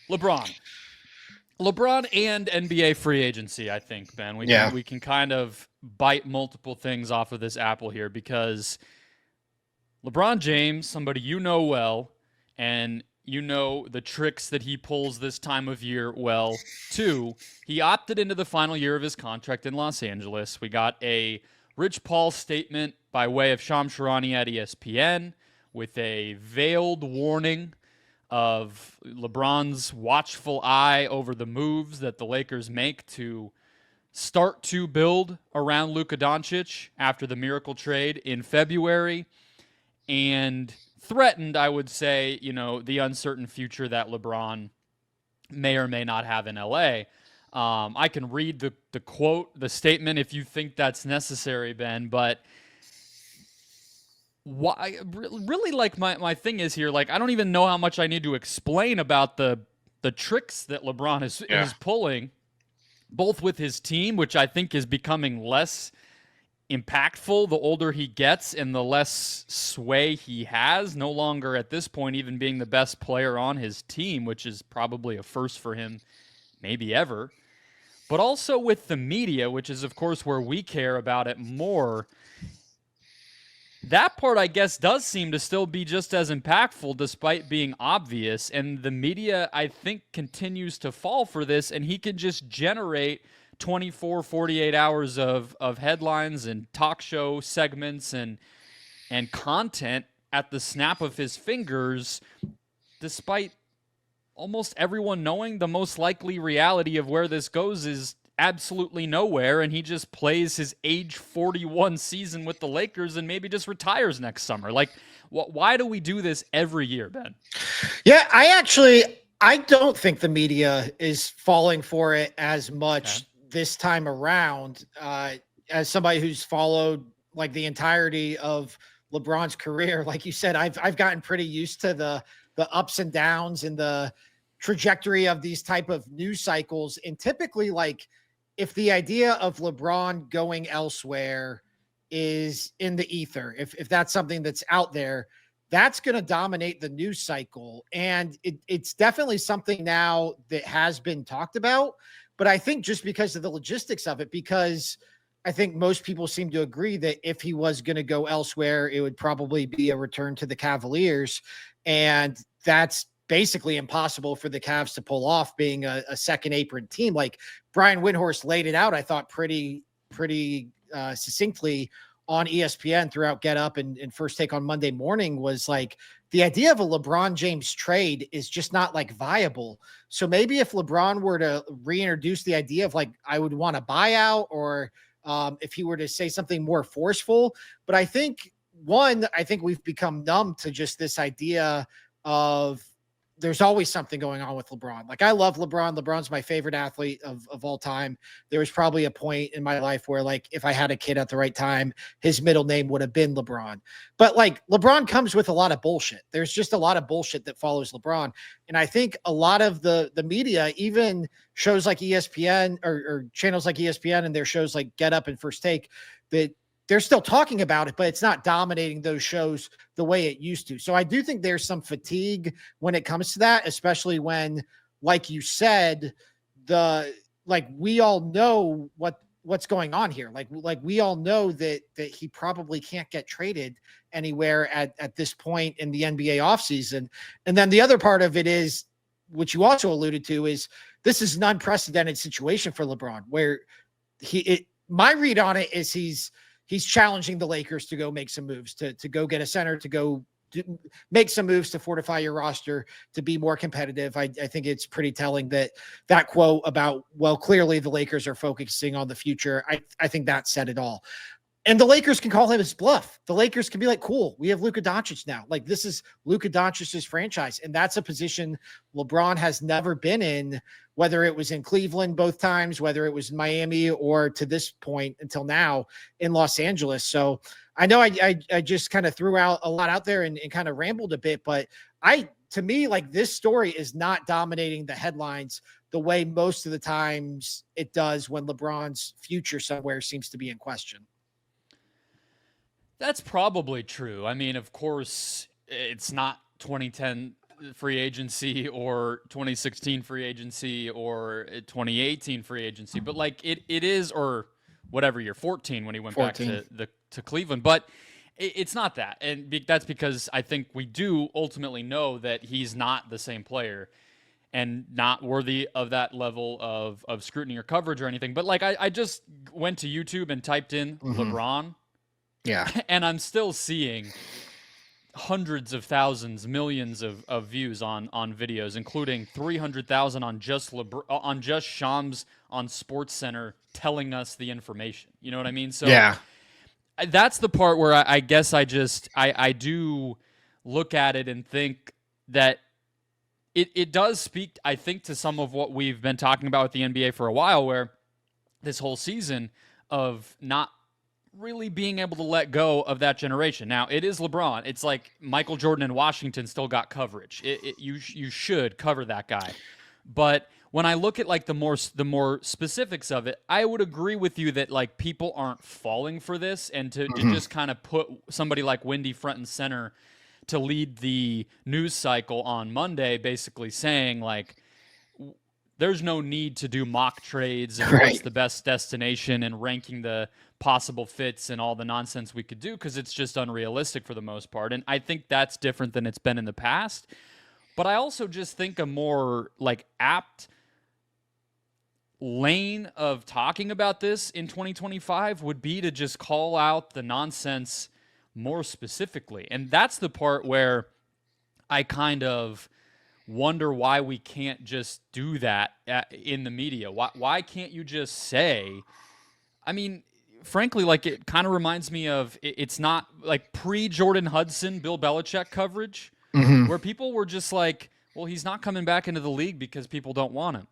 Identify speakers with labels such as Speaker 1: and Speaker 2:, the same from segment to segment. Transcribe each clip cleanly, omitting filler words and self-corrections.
Speaker 1: LeBron. LeBron and NBA free agency, I think, Ben.
Speaker 2: Yeah.
Speaker 1: We can kind of bite multiple things off of this apple here because LeBron James, somebody you know well, and you know the tricks that he pulls this time of year well, too. He opted into the final year of his contract in Los Angeles. We got a Rich Paul statement by way of Shams Charania at ESPN with a veiled warning of LeBron's watchful eye over the moves that the Lakers make to start to build around Luka Doncic after the miracle trade in February, and threatened, I would say, the uncertain future that LeBron may or may not have in LA. I can read the quote, the statement, if you think that's necessary, Ben, but why really, like, my thing is here, like, I don't even know how much I need to explain about the tricks that LeBron is pulling, both with his team, which I think is becoming less impactful the older he gets and the less sway he has, no longer at this point even being the best player on his team, which is probably a first for him, maybe ever, but also with the media, which is, of course, where we care about it more. That part, I guess, does seem to still be just as impactful despite being obvious. And the media, I think, continues to fall for this. And he can just generate 24, 48 hours of headlines and talk show segments and content at the snap of his fingers, despite almost everyone knowing the most likely reality of where this goes is absolutely nowhere, and he just plays his age 41 season with the Lakers and maybe just retires next summer. Like, why do we do this every year, Ben?
Speaker 2: Yeah, I don't think the media is falling for it as much this time around. As somebody who's followed like the entirety of LeBron's career, like you said, I've gotten pretty used to the ups and downs and the trajectory of these type of news cycles. And typically, like, if the idea of LeBron going elsewhere is in the ether, if that's something that's out there, that's going to dominate the news cycle. And it's definitely something now that has been talked about. But I think just because of the logistics of it, because I think most people seem to agree that if he was going to go elsewhere, it would probably be a return to the Cavaliers. And that's basically impossible for the Cavs to pull off, being a second apron team. Like Brian Windhorst laid it out, I thought pretty succinctly on ESPN throughout Get Up and First Take on Monday morning, was like, the idea of a LeBron James trade is just not like viable. So maybe if LeBron were to reintroduce the idea of like, I would want a buyout, or if he were to say something more forceful, but I think we've become numb to just this idea of there's always something going on with LeBron. Like, I love LeBron. LeBron's my favorite athlete of all time. There was probably a point in my life where, like, if I had a kid at the right time, his middle name would have been LeBron. But like, LeBron comes with a lot of bullshit. There's just a lot of bullshit that follows LeBron. And I think a lot of the media, even shows like ESPN or channels like ESPN and their shows like Get Up and First Take, that they're still talking about it, but it's not dominating those shows the way it used to. So I do think there's some fatigue when it comes to that, especially when, like you said, we all know what's going on here. Like we all know that he probably can't get traded anywhere at this point in the NBA offseason. And then the other part of it is, which you also alluded to, is this is an unprecedented situation for LeBron, where my read on it is he's challenging the Lakers to go make some moves, to go get a center, to go make some moves to fortify your roster, to be more competitive. I think it's pretty telling that quote about, well, clearly the Lakers are focusing on the future, I think that said it all. And the Lakers can call him his bluff. The Lakers can be like, cool, we have Luka Doncic now. Like, this is Luka Doncic's franchise. And that's a position LeBron has never been in, whether it was in Cleveland both times, whether it was in Miami, or to this point until now in Los Angeles. So I know I just kind of threw out a lot out there and kind of rambled a bit, but to me, like, this story is not dominating the headlines the way most of the times it does when LeBron's future somewhere seems to be in question.
Speaker 1: That's probably true. I mean, of course, it's not 2010 free agency or 2016 free agency or 2018 free agency, but like it is, or whatever year, 14 when he went
Speaker 2: 14.
Speaker 1: back to Cleveland. But it's not that, and that's because I think we do ultimately know that he's not the same player and not worthy of that level of scrutiny or coverage or anything. But like I just went to YouTube and typed in LeBron, and I'm still seeing hundreds of thousands, millions of views on videos, including 300,000 on just Shams on SportsCenter telling us the information. You know what I mean? So that's the part where I guess I do look at it and think that it does speak, I think, to some of what we've been talking about with the NBA for a while, where this whole season of not really being able to let go of that generation. Now, it is LeBron. It's like Michael Jordan in Washington still got coverage. You should cover that guy. But when I look at like the more specifics of it, I would agree with you that like people aren't falling for this, and to just kind of put somebody like Wendy front and center to lead the news cycle on Monday, basically saying like, there's no need to do mock trades and what's the best destination and ranking the possible fits and all the nonsense we could do, because it's just unrealistic for the most part. And I think that's different than it's been in the past. But I also just think a more like apt lane of talking about this in 2025 would be to just call out the nonsense more specifically. And that's the part where I kind of wonder why we can't just do that in the media. Why can't you just say, I mean, frankly, like it kind of reminds me of, it's not like pre-Jordan Hudson, Bill Belichick coverage, where people were just like, well, he's not coming back into the league because people don't want him.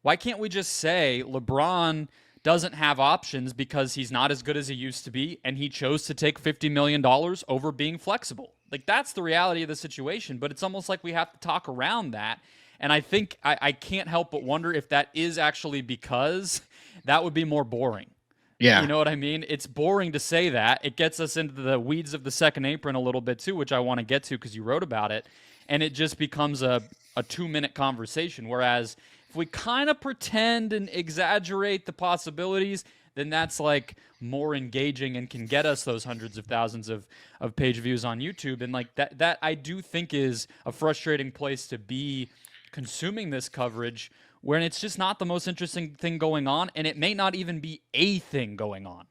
Speaker 1: Why can't we just say LeBron doesn't have options because he's not as good as he used to be, and he chose to take $50 million over being flexible? Like, that's the reality of the situation, but it's almost like we have to talk around that. And I think I can't help but wonder if that is actually because that would be more boring.
Speaker 2: Yeah.
Speaker 1: You know what I mean? It's boring to say that. It gets us into the weeds of the second apron a little bit too, which I want to get to because you wrote about it. And it just becomes a 2-minute conversation. Whereas if we kind of pretend and exaggerate the possibilities, then that's like more engaging and can get us those hundreds of thousands of page views on YouTube. And like that I do think is a frustrating place to be consuming this coverage, when it's just not the most interesting thing going on, and it may not even be a thing going on.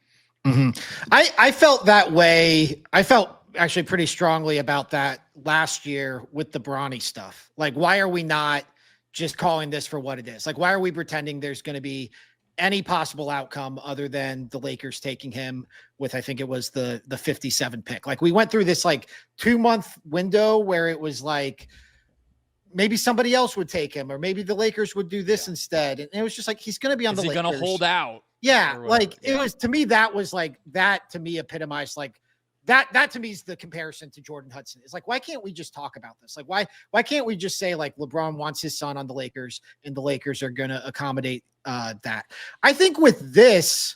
Speaker 2: I felt that way. I felt actually pretty strongly about that last year with the Bronny stuff. Like, why are we not just calling this for what it is? Like, why are we pretending there's going to be any possible outcome other than the Lakers taking him with, I think it was the 57 pick. Like, we went through this like 2-month window where it was like, maybe somebody else would take him, or maybe the Lakers would do this instead. And it was just like, he's going to be on the Lakers.
Speaker 1: Is he going to hold out?
Speaker 2: Yeah. Like it was, to me, that was like, that to me epitomized like that to me is the comparison to Jordan Hudson. It's like, why can't we just talk about this? Like, why can't we just say like LeBron wants his son on the Lakers and the Lakers are going to accommodate that? I think with this,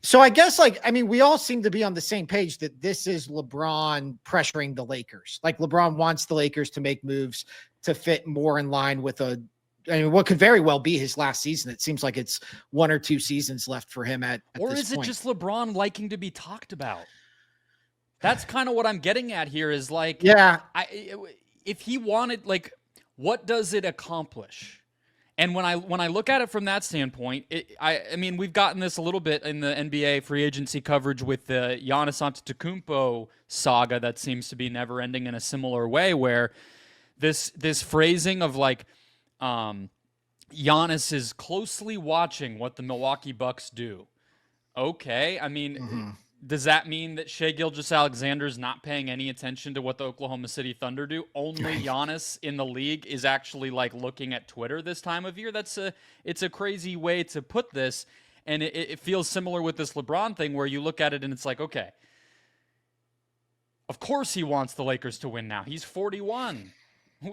Speaker 2: so I guess like, I mean, we all seem to be on the same page that this is LeBron pressuring the Lakers. Like, LeBron wants the Lakers to make moves to fit more in line with what could very well be his last season. It seems like it's 1 or 2 seasons left for him at
Speaker 1: or
Speaker 2: this
Speaker 1: is it
Speaker 2: point.
Speaker 1: just LeBron liking to be talked about? That's kind of what I'm getting at here is like, if he wanted, like, what does it accomplish? And when I look at it from that standpoint, I mean, we've gotten this a little bit in the NBA free agency coverage with the Giannis Antetokounmpo saga that seems to be never ending in a similar way, where this phrasing of like, Giannis is closely watching what the Milwaukee Bucks do. Okay, I mean, does that mean that Shai Gilgeous-Alexander is not paying any attention to what the Oklahoma City Thunder do? Only Giannis in the league is actually like looking at Twitter this time of year. It's a crazy way to put this, and it feels similar with this LeBron thing, where you look at it and it's like, okay, of course he wants the Lakers to win now. He's 41.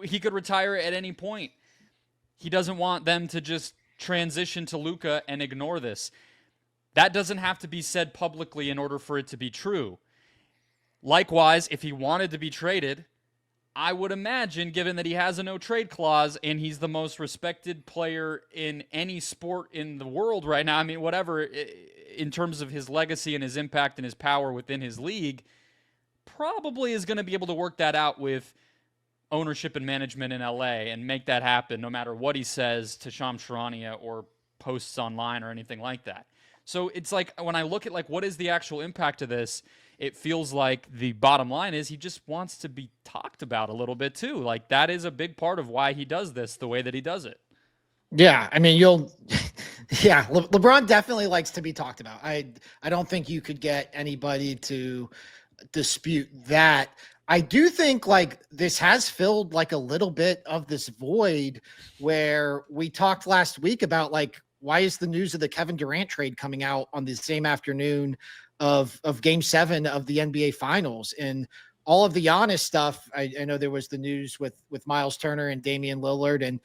Speaker 1: He could retire at any point. He doesn't want them to just transition to Luka and ignore this. That doesn't have to be said publicly in order for it to be true. Likewise, if he wanted to be traded, I would imagine, given that he has a no trade clause and he's the most respected player in any sport in the world right now, I mean, whatever, in terms of his legacy and his impact and his power within his league, probably is going to be able to work that out with ownership and management in LA and make that happen no matter what he says to Shams Charania or posts online or anything like that. So it's like when I look at like what is the actual impact of this, it feels like the bottom line is he just wants to be talked about a little bit too. Like that is a big part of why he does this the way that he does it.
Speaker 2: Yeah, I mean, yeah, LeBron definitely likes to be talked about. I don't think you could get anybody to dispute that. I do think like this has filled like a little bit of this void where we talked last week about like, why is the news of the Kevin Durant trade coming out on the same afternoon of Game 7 of the NBA Finals? And all of the Giannis stuff, I know there was the news with Miles Turner and Damian Lillard, and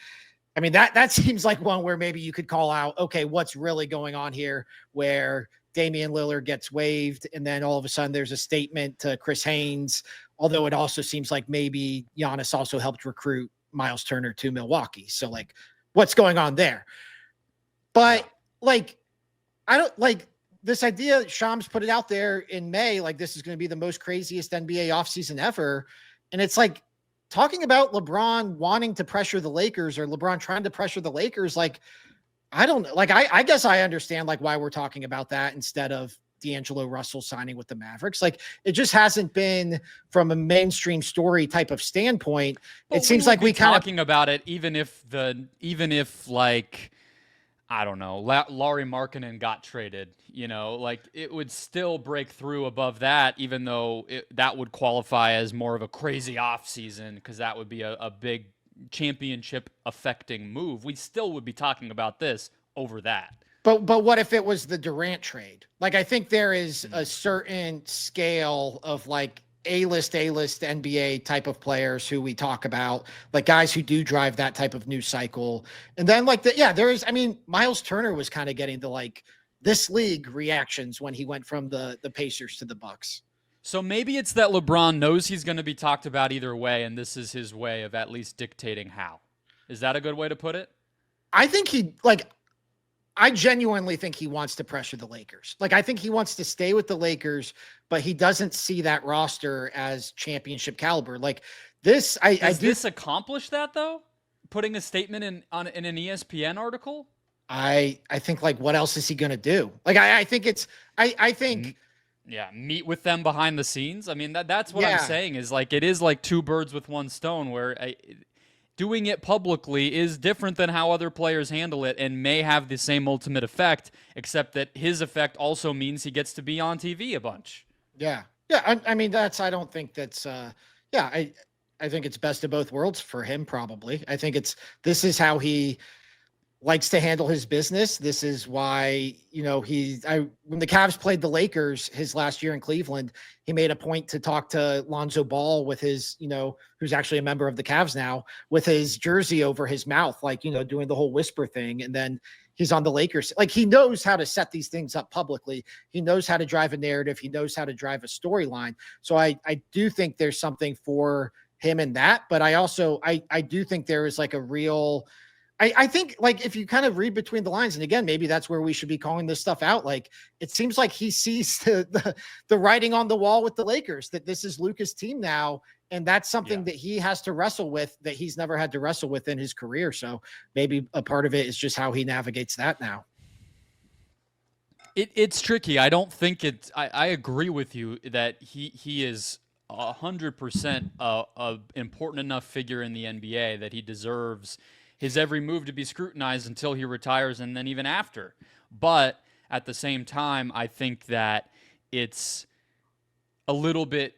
Speaker 2: I mean, that seems like one where maybe you could call out, okay, what's really going on here, where Damian Lillard gets waived, and then all of a sudden there's a statement to Chris Haynes, although it also seems like maybe Giannis also helped recruit Miles Turner to Milwaukee. So, like, what's going on there? But, like, I don't like this idea. Shams put it out there in May, like, this is going to be the most craziest NBA offseason ever. And it's like, talking about LeBron wanting to pressure the Lakers or LeBron trying to pressure the Lakers, like, I don't know. Like, I guess I understand like why we're talking about that instead of D'Angelo Russell signing with the Mavericks. Like, it just hasn't been from a mainstream story type of standpoint.
Speaker 1: But
Speaker 2: it seems like we kind of
Speaker 1: talking about it, even if like, I don't know, Lauri Markkanen got traded, you know, like it would still break through above that, even though that would qualify as more of a crazy offseason because that would be a big championship affecting move. We still would be talking about this over that.
Speaker 2: But what if it was the Durant trade? Like, I think there is a certain scale of like A-list NBA type of players who we talk about, like guys who do drive that type of news cycle. And then like there is, I mean, Miles Turner was kind of getting the like this league reactions when he went from the Pacers to the Bucks.
Speaker 1: So maybe it's that LeBron knows he's going to be talked about either way, and this is his way of at least dictating how. Is that a good way to put it?
Speaker 2: I genuinely think he wants to pressure the Lakers. Like, I think he wants to stay with the Lakers, but he doesn't see that roster as championship caliber. Like this,
Speaker 1: Does this accomplish that though? Putting a statement in an ESPN article?
Speaker 2: I think like, what else is he going to do? Like, I think I think.
Speaker 1: Yeah, meet with them behind the scenes. I mean, that's what I'm saying is like, it is like two birds with one stone where doing it publicly is different than how other players handle it and may have the same ultimate effect, except that his effect also means he gets to be on TV a bunch.
Speaker 2: Yeah. Yeah. I mean, I don't think that's, I think it's best of both worlds for him, probably. I think this is how he likes to handle his business. This is why, you know, when the Cavs played the Lakers his last year in Cleveland, he made a point to talk to Lonzo Ball with his, you know, who's actually a member of the Cavs now, with his jersey over his mouth, like, you know, doing the whole whisper thing. And then he's on the Lakers. Like, he knows how to set these things up publicly. He knows how to drive a narrative. He knows how to drive a storyline. So I do think there's something for him in that. But I also, I do think there is like a real, I think like if you kind of read between the lines, and again, maybe that's where we should be calling this stuff out. Like, it seems like he sees the writing on the wall with the Lakers, that this is Luka's team now. And that's something that he has to wrestle with, that he's never had to wrestle with in his career. So maybe a part of it is just how he navigates that now.
Speaker 1: It's tricky. I don't think I agree with you that he is 100% a important enough figure in the NBA that he deserves his every move to be scrutinized until he retires and then even after. But at the same time, I think that it's a little bit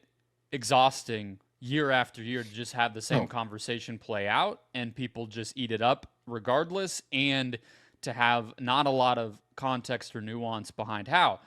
Speaker 1: exhausting year after year to just have the same conversation play out and people just eat it up regardless, and to have not a lot of context or nuance behind how.